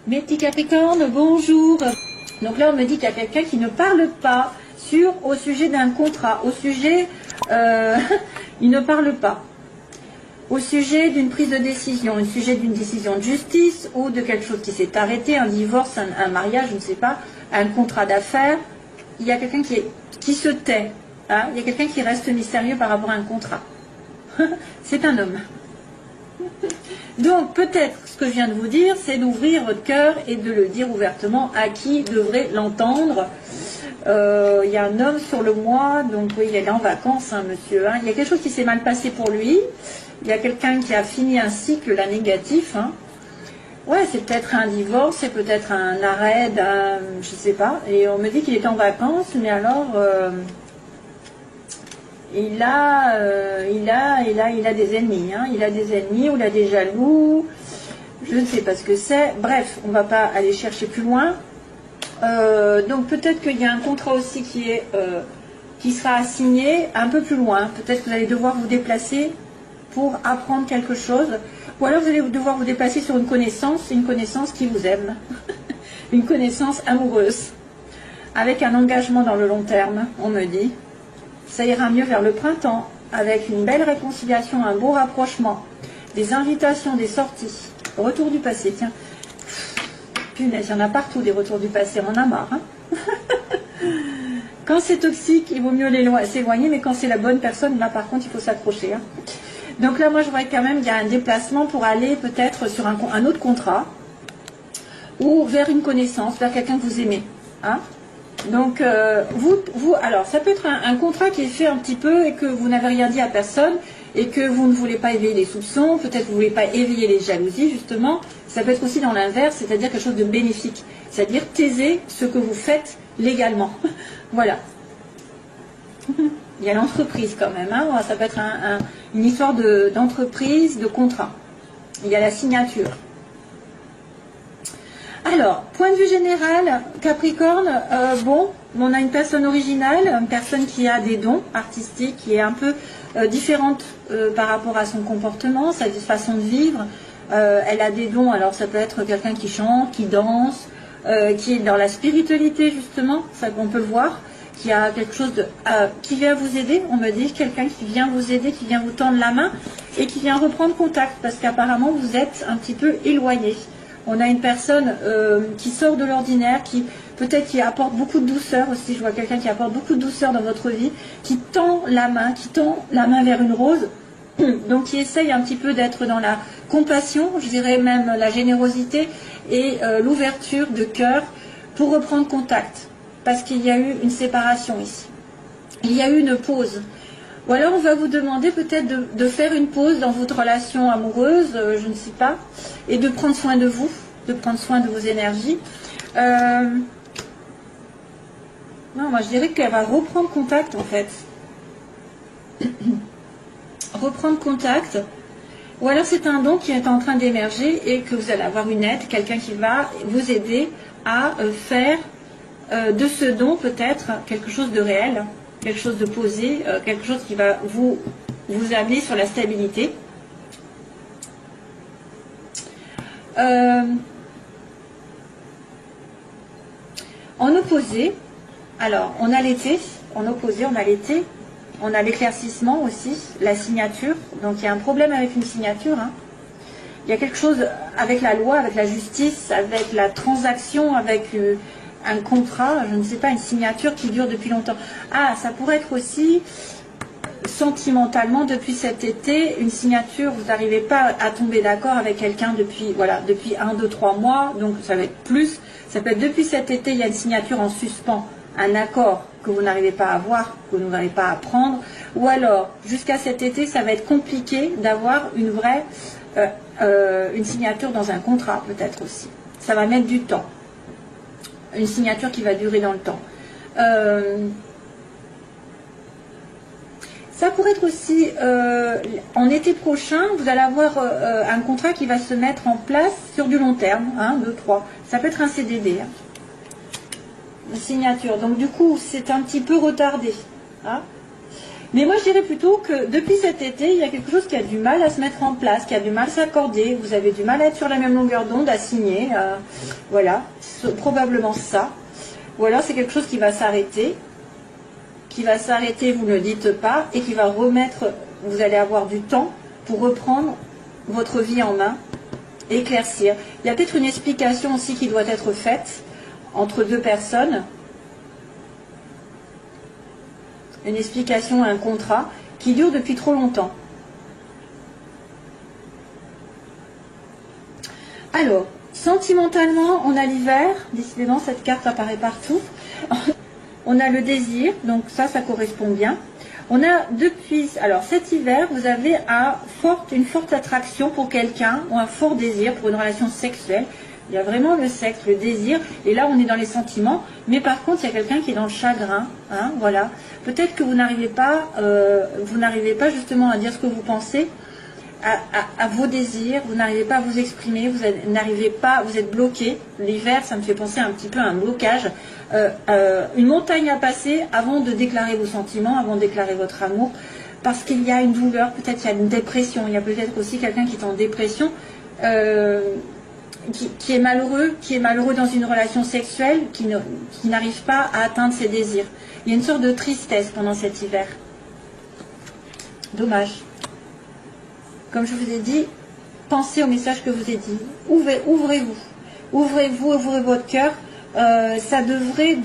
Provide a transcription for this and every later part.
Mes petits Capricornes, bonjour. Donc là, on me dit qu'il y a quelqu'un qui ne parle pas au sujet d'un contrat, au sujet, il ne parle pas, au sujet d'une prise de décision, au sujet d'une décision de justice ou de quelque chose qui s'est arrêté, un divorce, un mariage, je ne sais pas, un contrat d'affaires. Il y a quelqu'un qui se tait, hein, il y a quelqu'un qui reste mystérieux par rapport à un contrat. C'est un homme. Donc peut-être ce que je viens de vous dire, c'est d'ouvrir votre cœur et de le dire ouvertement à qui devrait l'entendre. Il y a un homme sur le mois, donc oui, il est en vacances, hein, monsieur. Hein. Il y a quelque chose qui s'est mal passé pour lui. Il y a quelqu'un qui a fini un cycle là négatif. Hein. Ouais, c'est peut-être un divorce, c'est peut-être un arrêt, je sais pas. Et on me dit qu'il est en vacances, mais alors il a des ennemis. Hein. Il a des ennemis ou il a des jaloux. Je ne sais pas ce que c'est. Bref, on ne va pas aller chercher plus loin. Donc peut-être qu'il y a un contrat aussi qui sera assigné un peu plus loin. Peut-être que vous allez devoir vous déplacer pour apprendre quelque chose. Ou alors vous allez devoir vous déplacer sur une connaissance qui vous aime. Une connaissance amoureuse. Avec un engagement dans le long terme, on me dit. Ça ira mieux vers le printemps, avec une belle réconciliation, un beau rapprochement, des invitations, des sorties, retour du passé, tiens. Punaise, il y en a partout des retours du passé, on en a marre. Hein. Quand c'est toxique, il vaut mieux s'éloigner, mais quand c'est la bonne personne, là par contre, il faut s'accrocher. Hein. Donc là, moi, je vois quand même qu'il y a un déplacement pour aller peut-être sur un autre contrat, ou vers une connaissance, vers quelqu'un que vous aimez. Hein. Donc, alors, ça peut être un contrat qui est fait un petit peu et que vous n'avez rien dit à personne et que vous ne voulez pas éveiller les soupçons, peut-être que vous ne voulez pas éveiller les jalousies, justement. Ça peut être aussi dans l'inverse, c'est-à-dire quelque chose de bénéfique, c'est-à-dire taiser ce que vous faites légalement. Voilà. Il y a l'entreprise quand même, hein. Ça peut être une histoire d'entreprise, de contrat. Il y a la signature. Alors, point de vue général, Capricorne, bon, on a une personne originale, une personne qui a des dons artistiques, qui est un peu différente par rapport à son comportement, sa façon de vivre. Elle a des dons, alors ça peut être quelqu'un qui chante, qui danse, qui est dans la spiritualité justement, ça qu'on peut le voir, qui a quelque chose qui vient vous aider, on me dit, quelqu'un qui vient vous aider, qui vient vous tendre la main et qui vient reprendre contact, parce qu'apparemment vous êtes un petit peu éloigné. On a une personne qui sort de l'ordinaire, qui peut-être qui apporte beaucoup de douceur aussi. Je vois quelqu'un qui apporte beaucoup de douceur dans votre vie, qui tend la main vers une rose. Donc qui essaye un petit peu d'être dans la compassion, je dirais même la générosité et l'ouverture de cœur pour reprendre contact. Parce qu'il y a eu une séparation ici. Il y a eu une pause. Ou alors on va vous demander peut-être de faire une pause dans votre relation amoureuse, je ne sais pas, et de prendre soin de vous, de prendre soin de vos énergies. Non, moi je dirais qu'elle va reprendre contact en fait. Reprendre contact. Ou alors c'est un don qui est en train d'émerger et que vous allez avoir une aide, quelqu'un qui va vous aider à faire de ce don peut-être quelque chose de réel. Quelque chose de posé, quelque chose qui va vous amener sur la stabilité. En opposé, alors on a l'été, en opposé on a l'été, on a l'éclaircissement aussi, la signature, donc il y a un problème avec une signature, hein. Il y a quelque chose avec la loi, avec la justice, avec la transaction, avec un contrat, je ne sais pas, une signature qui dure depuis longtemps. Ah, ça pourrait être aussi sentimentalement depuis cet été, une signature, vous n'arrivez pas à tomber d'accord avec quelqu'un depuis 1, 2, 3 mois, donc ça va être plus, ça peut être depuis cet été, il y a une signature en suspens, un accord que vous n'arrivez pas à avoir, que vous n'arrivez pas à prendre, ou alors jusqu'à cet été, ça va être compliqué d'avoir une vraie, une signature dans un contrat peut-être aussi. Ça va mettre du temps. Une signature qui va durer dans le temps. Ça pourrait être aussi, en été prochain, vous allez avoir un contrat qui va se mettre en place sur du long terme, 1, 2, 3. Ça peut être un CDD, hein. Une signature. Donc du coup, c'est un petit peu retardé. Hein. Mais moi, je dirais plutôt que depuis cet été, il y a quelque chose qui a du mal à se mettre en place, qui a du mal à s'accorder. Vous avez du mal à être sur la même longueur d'onde, à signer. Voilà, probablement ça. Ou alors c'est quelque chose qui va s'arrêter. Qui va s'arrêter, vous ne le dites pas, et qui va remettre, vous allez avoir du temps pour reprendre votre vie en main, éclaircir. Il y a peut-être une explication aussi qui doit être faite entre deux personnes. Une explication, un contrat qui dure depuis trop longtemps. Alors, sentimentalement, on a l'hiver. Décidément, cette carte apparaît partout. On a le désir, donc ça correspond bien. On a depuis, alors cet hiver, vous avez une forte attraction pour quelqu'un ou un fort désir pour une relation sexuelle. Il y a vraiment le sexe, le désir, et là on est dans les sentiments, mais par contre il y a quelqu'un qui est dans le chagrin, hein, voilà. Peut-être que vous n'arrivez pas justement à dire ce que vous pensez, à vos désirs, vous n'arrivez pas à vous exprimer, vous êtes bloqué. L'hiver, ça me fait penser un petit peu à un blocage, une montagne à passer avant de déclarer vos sentiments, avant de déclarer votre amour, parce qu'il y a une douleur, peut-être il y a une dépression, il y a peut-être aussi quelqu'un qui est en dépression, qui est malheureux dans une relation sexuelle, qui n'arrive pas à atteindre ses désirs. Il y a une sorte de tristesse pendant cet hiver. Dommage. Comme je vous ai dit, pensez au message que je vous ai dit. Ouvrez-vous. Ouvrez-vous, ouvrez votre cœur. Ça devrait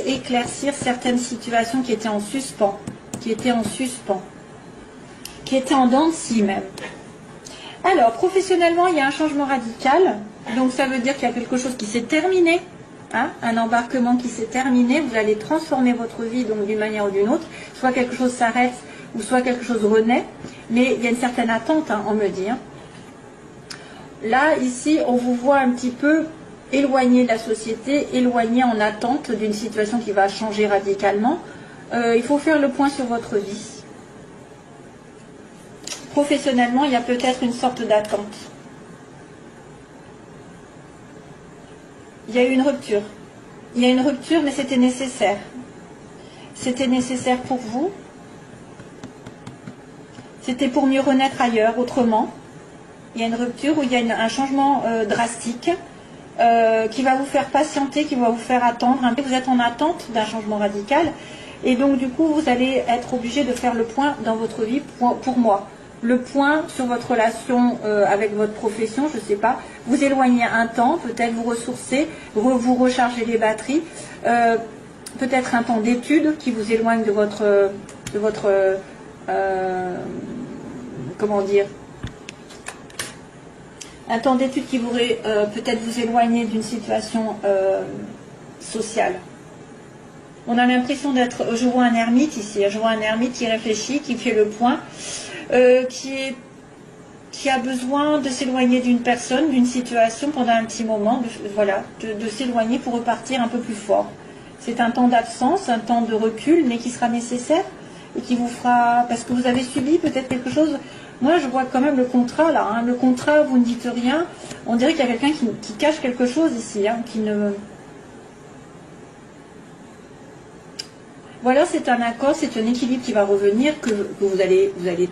éclaircir certaines situations qui étaient en suspens. Qui étaient en dents de scie même. Alors, professionnellement, il y a un changement radical. Donc, ça veut dire qu'il y a quelque chose qui s'est terminé. Hein, un embarquement qui s'est terminé. Vous allez transformer votre vie donc d'une manière ou d'une autre. Soit quelque chose s'arrête, ou soit quelque chose renaît. Mais il y a une certaine attente, hein, on me dit. Hein. Là, ici, on vous voit un petit peu éloigné de la société, éloigné en attente d'une situation qui va changer radicalement. Il faut faire le point sur votre vie. Professionnellement, il y a peut-être une sorte d'attente. Il y a eu une rupture. Il y a une rupture, mais c'était nécessaire. C'était nécessaire pour vous. C'était pour mieux renaître ailleurs, autrement. Il y a une rupture où il y a un changement drastique qui va vous faire patienter, qui va vous faire attendre. Vous êtes en attente d'un changement radical. Et donc, du coup, vous allez être obligé de faire le point dans votre vie, pour moi. Le point sur votre relation avec votre profession, je ne sais pas. Vous éloignez un temps, peut-être vous ressourcer, vous recharger les batteries. Peut-être un temps d'études qui vous éloigne de votre comment dire, un temps d'études qui pourrait peut-être vous éloigner d'une situation sociale. On a l'impression d'être, je vois un ermite ici, je vois un ermite qui réfléchit, qui fait le point, qui a besoin de s'éloigner d'une personne, d'une situation pendant un petit moment, de s'éloigner pour repartir un peu plus fort. C'est un temps d'absence, un temps de recul, mais qui sera nécessaire et qui vous fera, parce que vous avez subi peut-être quelque chose. Moi, je vois quand même le contrat là. Hein. Le contrat, vous ne dites rien. On dirait qu'il y a quelqu'un qui cache quelque chose ici, hein, qui ne. Voilà, c'est un accord, c'est un équilibre qui va revenir, que vous allez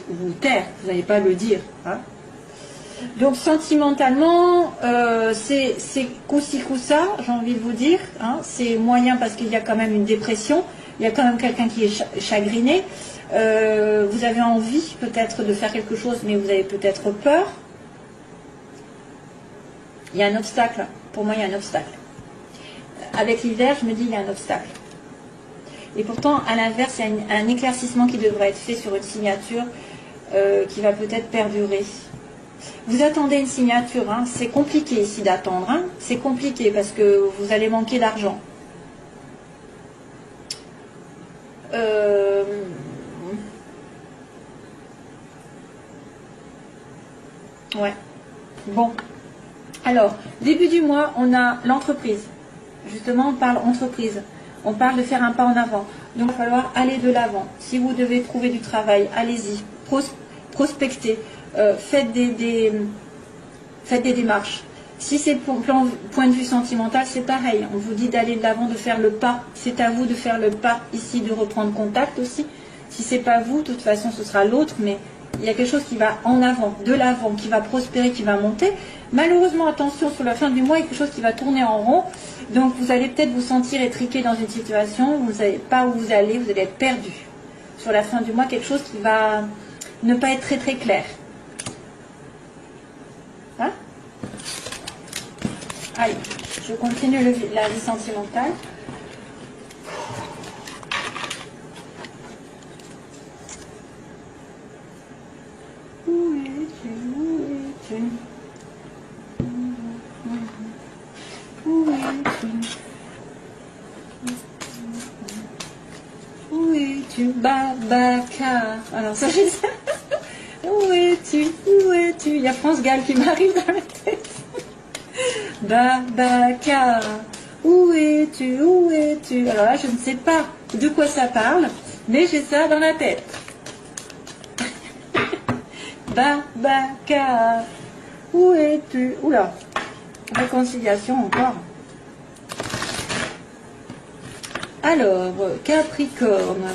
vous taire, vous n'allez pas le dire. Hein. Donc sentimentalement, c'est coup-ci coup-ça, j'ai envie de vous dire. Hein. C'est moyen parce qu'il y a quand même une dépression, il y a quand même quelqu'un qui est chagriné. Vous avez envie peut-être de faire quelque chose, mais vous avez peut-être peur. Il y a un obstacle, pour moi il y a un obstacle. Avec l'hiver, je me dis il y a un obstacle. Et pourtant, à l'inverse, il y a un éclaircissement qui devrait être fait sur une signature qui va peut-être perdurer. Vous attendez une signature, hein. C'est compliqué ici d'attendre, hein. C'est compliqué parce que vous allez manquer d'argent. Ouais. Bon. Alors, début du mois, on a l'entreprise. Justement, on parle entreprise. On parle de faire un pas en avant. Donc, il va falloir aller de l'avant. Si vous devez trouver du travail, allez-y. Prospectez. Faites des démarches. Si c'est point de vue sentimental, c'est pareil. On vous dit d'aller de l'avant, de faire le pas. C'est à vous de faire le pas ici, de reprendre contact aussi. Si c'est pas vous, de toute façon, ce sera l'autre, mais il y a quelque chose qui va en avant, de l'avant, qui va prospérer, qui va monter. Malheureusement, attention, sur la fin du mois, il y a quelque chose qui va tourner en rond. Donc, vous allez peut-être vous sentir étriqué dans une situation, vous ne savez pas où vous allez être perdu. Sur la fin du mois, quelque chose qui va ne pas être très très clair. Hein? Allez, je continue la vie sentimentale. Où es-tu? Où es-tu? Où es-tu? Où es-tu, Babacar? Alors ça, j'ai ça. Où es-tu? Où es-tu? Il y a France Gall qui m'arrive dans la tête. Babacar, où es-tu? Où es-tu? Alors là, je ne sais pas de quoi ça parle, mais j'ai ça dans la tête. Babacar, où es-tu? Oula, réconciliation encore. Alors, Capricorne.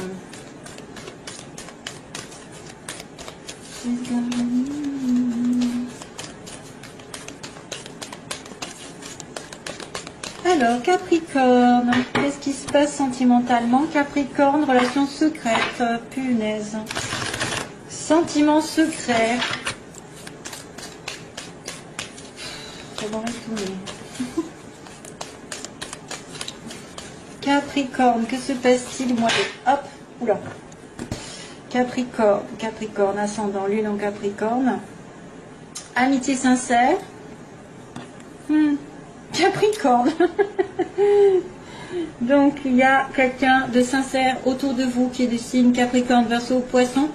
Alors, Capricorne, qu'est-ce qui se passe sentimentalement? Capricorne, relation secrète, punaise. Sentiment secret. Comment retourner? Capricorne, que se passe-t-il, moi? Hop, oula. Capricorne, Capricorne, ascendant lune en Capricorne. Amitié sincère. Capricorne. Donc, il y a quelqu'un de sincère autour de vous qui est du signe Capricorne, Verseau, Poisson.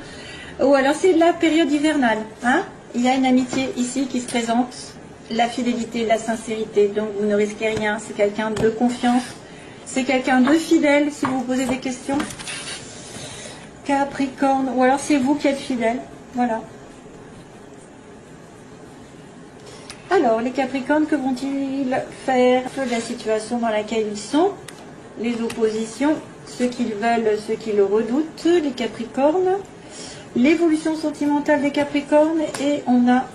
Ou alors, c'est la période hivernale. Hein? Il y a une amitié ici qui se présente. La fidélité, la sincérité. Donc, vous ne risquez rien. C'est quelqu'un de confiance. C'est quelqu'un de fidèle, si vous vous posez des questions. Capricorne. Ou alors, c'est vous qui êtes fidèle. Voilà. Alors, les Capricornes, que vont-ils faire de la situation dans laquelle ils sont? Les oppositions, ceux qu'ils veulent, ceux qui le redoutent, les Capricornes. L'évolution sentimentale des Capricornes, et on a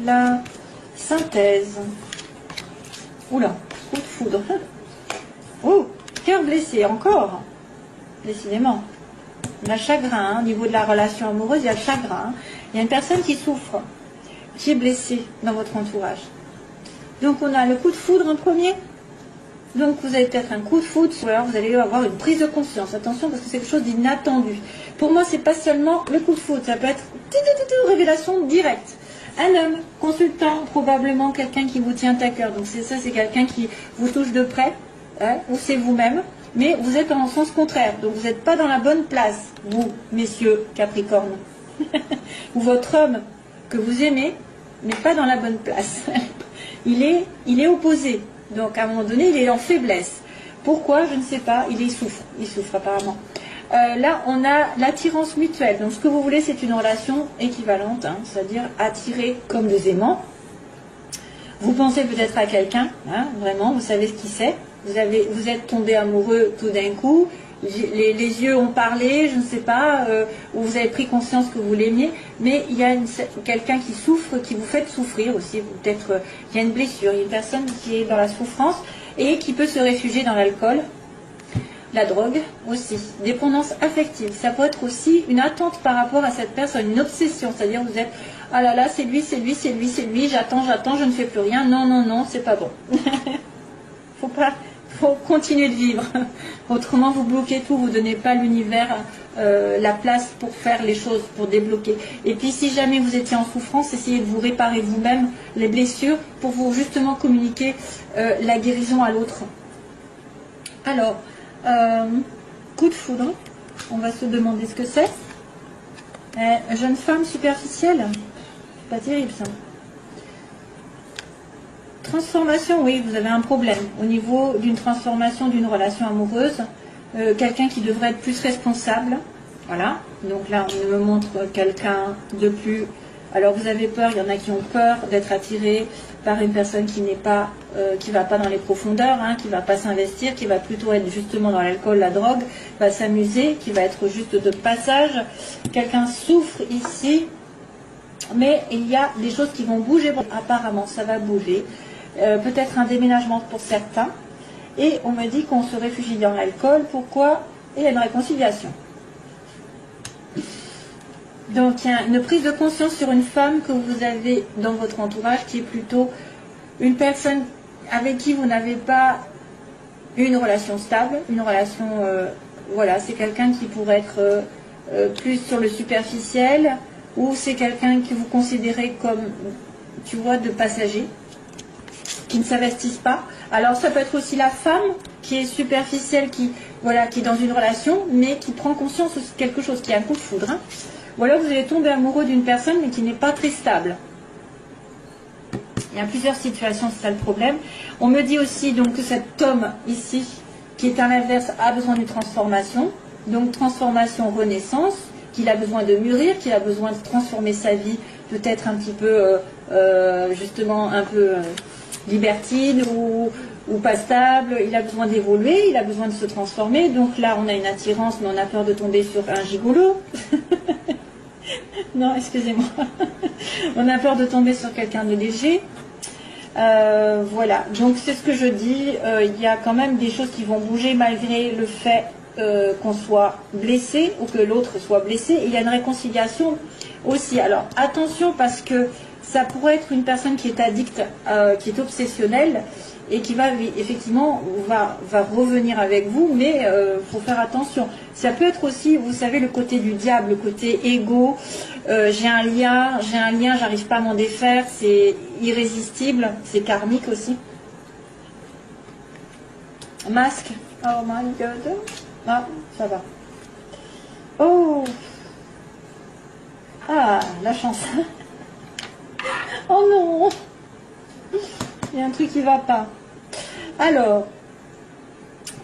la synthèse. Oula, coup de foudre. Oh, cœur blessé, encore. Décidément. On a chagrin, hein. Au niveau de la relation amoureuse, il y a le chagrin. Hein. Il y a une personne qui souffre, qui est blessée dans votre entourage. Donc on a le coup de foudre en premier. Donc vous avez peut-être un coup de foudre, ou alors vous allez avoir une prise de conscience. Attention, parce que c'est quelque chose d'inattendu. Pour moi, c'est pas seulement le coup de foudre, ça peut être révélation directe. Un homme, consultant, probablement quelqu'un qui vous tient à cœur. Donc c'est ça, c'est quelqu'un qui vous touche de près, hein, ou c'est vous-même, mais vous êtes en sens contraire. Donc vous n'êtes pas dans la bonne place, vous, messieurs Capricorne. Ou votre homme que vous aimez n'est pas dans la bonne place. Il est opposé. Donc à un moment donné, il est en faiblesse. Pourquoi? Je ne sais pas. Il souffre apparemment. Là, on a l'attirance mutuelle. Donc ce que vous voulez, c'est une relation équivalente, hein, c'est-à-dire attirée comme des aimants. Vous pensez peut-être à quelqu'un, hein, vraiment, vous savez ce qu'il c'est. Vous êtes tombé amoureux tout d'un coup. Les yeux ont parlé, je ne sais pas, ou vous avez pris conscience que vous l'aimiez, mais il y a quelqu'un qui souffre, qui vous fait souffrir aussi. Peut-être il y a une blessure, il y a une personne qui est dans la souffrance et qui peut se réfugier dans l'alcool, la drogue aussi. Dépendance affective, ça peut être aussi une attente par rapport à cette personne, une obsession, c'est-à-dire vous êtes, ah là là, c'est lui, j'attends, je ne fais plus rien, non, c'est pas bon. Faut continuer de vivre. Autrement, vous bloquez tout, vous ne donnez pas à l'univers la place pour faire les choses, pour débloquer. Et puis, si jamais vous étiez en souffrance, essayez de vous réparer vous-même les blessures pour vous justement communiquer la guérison à l'autre. Alors, coup de foudre, on va se demander ce que c'est. Jeune femme superficielle, pas terrible ça. Transformation, oui, vous avez un problème au niveau d'une transformation d'une relation amoureuse. Quelqu'un qui devrait être plus responsable. Voilà. Donc là, on me montre quelqu'un de plus Alors vous avez peur, il y en a qui ont peur d'être attirés par une personne qui n'est pas, qui va pas dans les profondeurs, hein, qui va pas s'investir, qui va plutôt être justement dans l'alcool, la drogue, va s'amuser, qui va être juste de passage. Quelqu'un souffre ici, mais il y a des choses qui vont bouger. Apparemment, ça va bouger. Peut-être un déménagement pour certains. Et on me dit qu'on se réfugie dans l'alcool. Pourquoi? Et il y a une réconciliation. Donc il y a une prise de conscience sur une femme que vous avez dans votre entourage qui est plutôt une personne avec qui vous n'avez pas une relation stable, une relation, voilà, c'est quelqu'un qui pourrait être plus sur le superficiel, ou c'est quelqu'un que vous considérez comme, tu vois, de passager, qui ne s'investissent pas. Alors ça peut être aussi la femme qui est superficielle, qui, voilà, qui est dans une relation, mais qui prend conscience de quelque chose, qui a un coup de foudre, hein. Ou alors vous allez tomber amoureux d'une personne mais qui n'est pas très stable. Il y a plusieurs situations, c'est ça le problème. On me dit aussi donc que cet homme ici, qui est à l'inverse, a besoin d'une transformation. Donc transformation, renaissance, qu'il a besoin de mûrir, qu'il a besoin de transformer sa vie, peut-être un petit peu, justement, un peu libertine ou pas stable. Il a besoin d'évoluer, il a besoin de se transformer. Donc là, on a une attirance, mais on a peur de tomber sur un gigolo. Non, excusez-moi. On a peur de tomber sur quelqu'un de léger. Voilà, donc c'est ce que je dis. Il y a quand même des choses qui vont bouger malgré le fait qu'on soit blessé ou que l'autre soit blessé. Et il y a une réconciliation aussi. Alors attention, parce que ça pourrait être une personne qui est addicte, qui est obsessionnelle, et qui va effectivement va revenir avec vous, mais faut faire attention. Ça peut être aussi, vous savez, le côté du diable, le côté égo. J'ai un lien, j'arrive pas à m'en défaire, c'est irrésistible, c'est karmique aussi. Masque. Oh my god. Ah, ça va. Oh. Ah, la chance. Oh non. Il y a un truc qui va pas. Alors,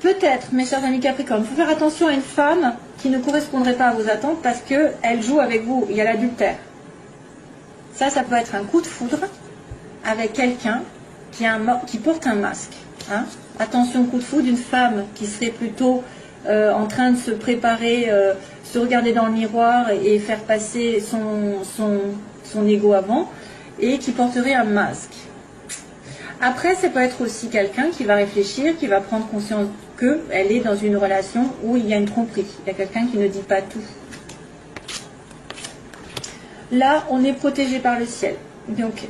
peut-être, mes chers amis Capricorne, il faut faire attention à une femme qui ne correspondrait pas à vos attentes parce qu'elle joue avec vous. Il y a l'adultère. Ça peut être un coup de foudre avec quelqu'un qui porte un masque. Hein. Attention, coup de foudre d'une femme qui serait plutôt en train de se préparer, se regarder dans le miroir et faire passer son ego avant, et qui porterait un masque. Après, ça peut être aussi quelqu'un qui va réfléchir, qui va prendre conscience qu'elle est dans une relation où il y a une tromperie. Il y a quelqu'un qui ne dit pas tout. Là, on est protégé par le ciel. Donc,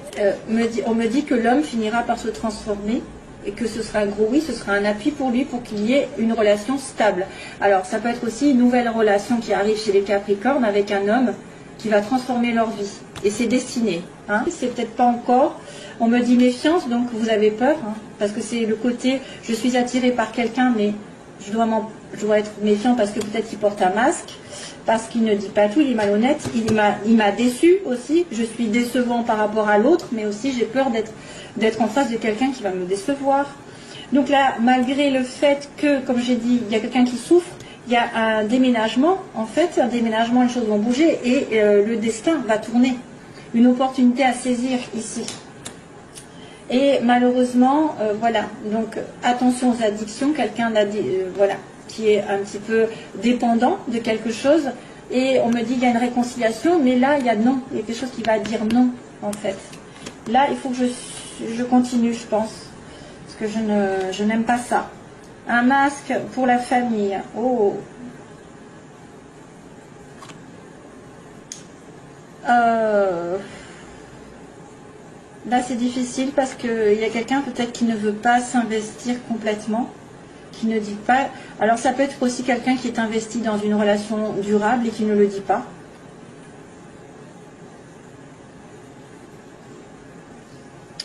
on me dit que l'homme finira par se transformer et que ce sera un gros oui, ce sera un appui pour lui pour qu'il y ait une relation stable. Alors, ça peut être aussi une nouvelle relation qui arrive chez les Capricornes avec un homme qui va transformer leur vie. Et c'est destiné. Hein. C'est peut-être pas encore. On me dit méfiance, donc vous avez peur. Hein, parce que c'est le côté, je suis attirée par quelqu'un, mais je dois être méfiant parce que peut-être qu'il porte un masque, parce qu'il ne dit pas tout, il est malhonnête, il m'a déçu aussi. Je suis décevant par rapport à l'autre, mais aussi j'ai peur d'être en face de quelqu'un qui va me décevoir. Donc là, malgré le fait que, comme j'ai dit, il y a quelqu'un qui souffre, il y a un déménagement. En fait, un déménagement, les choses vont bouger et le destin va tourner. Une opportunité à saisir ici. Et malheureusement, voilà, donc attention aux addictions, quelqu'un voilà, qui est un petit peu dépendant de quelque chose, et on me dit qu'il y a une réconciliation, mais là, il y a non, il y a quelque chose qui va dire non, en fait. Là, il faut que je continue, je pense, parce que je n'aime pas ça. Un masque pour la famille, oh. Là, c'est difficile parce qu'il y a quelqu'un peut-être qui ne veut pas s'investir complètement, qui ne dit pas. Alors, ça peut être aussi quelqu'un qui est investi dans une relation durable et qui ne le dit pas.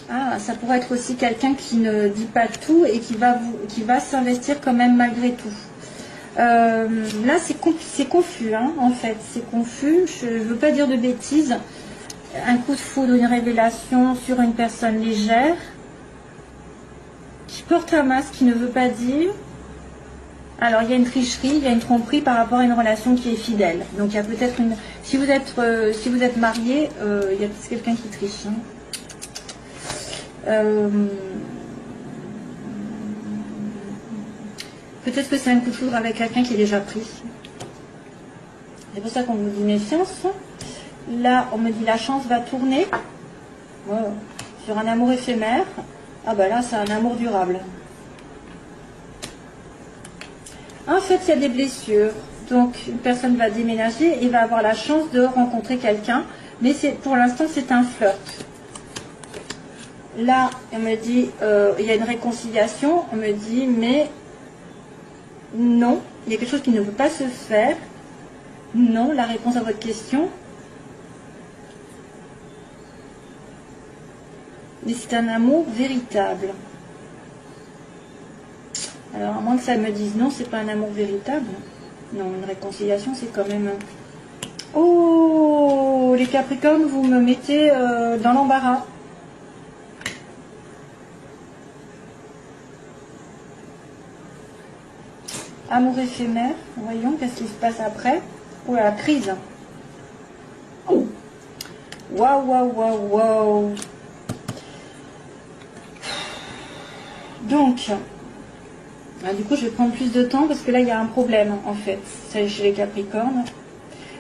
Ah, ça pourrait être aussi quelqu'un qui ne dit pas tout et qui va s'investir quand même malgré tout. Là, c'est confus, hein, en fait. C'est confus. Je ne veux pas dire de bêtises. Un coup de foudre, une révélation sur une personne légère qui porte un masque, qui ne veut pas dire. Alors, il y a une tricherie, il y a une tromperie par rapport à une relation qui est fidèle. Donc, il y a peut-être une... Si vous êtes marié, il y a peut-être quelqu'un qui triche. Hein. Peut-être que c'est un coup de foudre avec quelqu'un qui est déjà pris. C'est pour ça qu'on vous dit méfiance. Là, on me dit la chance va tourner. Wow. Sur un amour éphémère. Ah ben là, c'est un amour durable. En fait, il y a des blessures. Donc, une personne va déménager et va avoir la chance de rencontrer quelqu'un. Mais pour l'instant, c'est un flirt. Là, on me dit, il y a une réconciliation. On me dit, mais non, il y a quelque chose qui ne peut pas se faire. Non, la réponse à votre question. Mais c'est un amour véritable. Alors, à moins que ça me dise non, c'est pas un amour véritable. Non, une réconciliation, c'est quand même... Oh, les Capricornes, vous me mettez dans l'embarras. Amour éphémère. Voyons, qu'est-ce qui se passe après? Oh, la crise. Waouh, waouh, waouh, waouh. Donc, du coup, je vais prendre plus de temps parce que là, il y a un problème, en fait. C'est chez les Capricornes.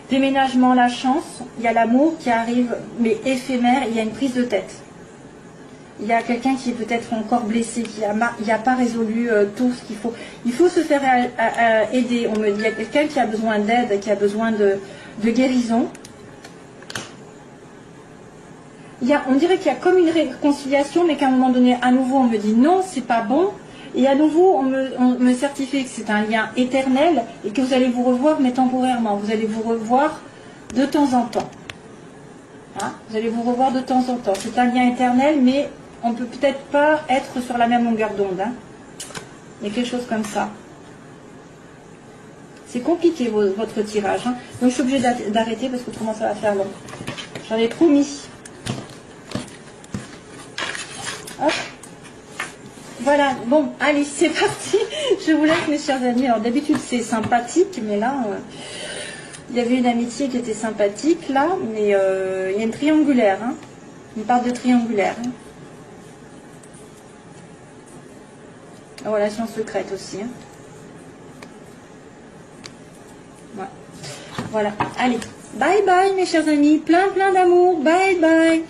Déménagement, la chance. Il y a l'amour qui arrive, mais éphémère. Il y a une prise de tête. Il y a quelqu'un qui est peut-être encore blessé, qui n'a pas résolu tout ce qu'il faut. Il faut se faire aider. On me dit, il y a quelqu'un qui a besoin d'aide, qui a besoin de guérison. On dirait qu'il y a comme une réconciliation, mais qu'à un moment donné, à nouveau, on me dit non, c'est pas bon. Et à nouveau, on me certifie que c'est un lien éternel et que vous allez vous revoir, mais temporairement. Vous allez vous revoir de temps en temps. Hein, vous allez vous revoir de temps en temps. C'est un lien éternel, mais on ne peut peut-être pas être sur la même longueur d'onde. Hein. Il y a quelque chose comme ça. C'est compliqué votre tirage. Hein. Donc je suis obligée d'arrêter parce que autrement ça va faire long. J'en ai promis. Hop. Voilà, bon, allez, c'est parti. Je vous laisse, mes chers amis. Alors d'habitude c'est sympathique, mais là, il y avait une amitié qui était sympathique, là, mais il y a une triangulaire. Hein. Une part de triangulaire. Hein. La relation secrète aussi. Hein. Ouais. Voilà, allez. Bye bye, mes chers amis. Plein d'amour. Bye bye.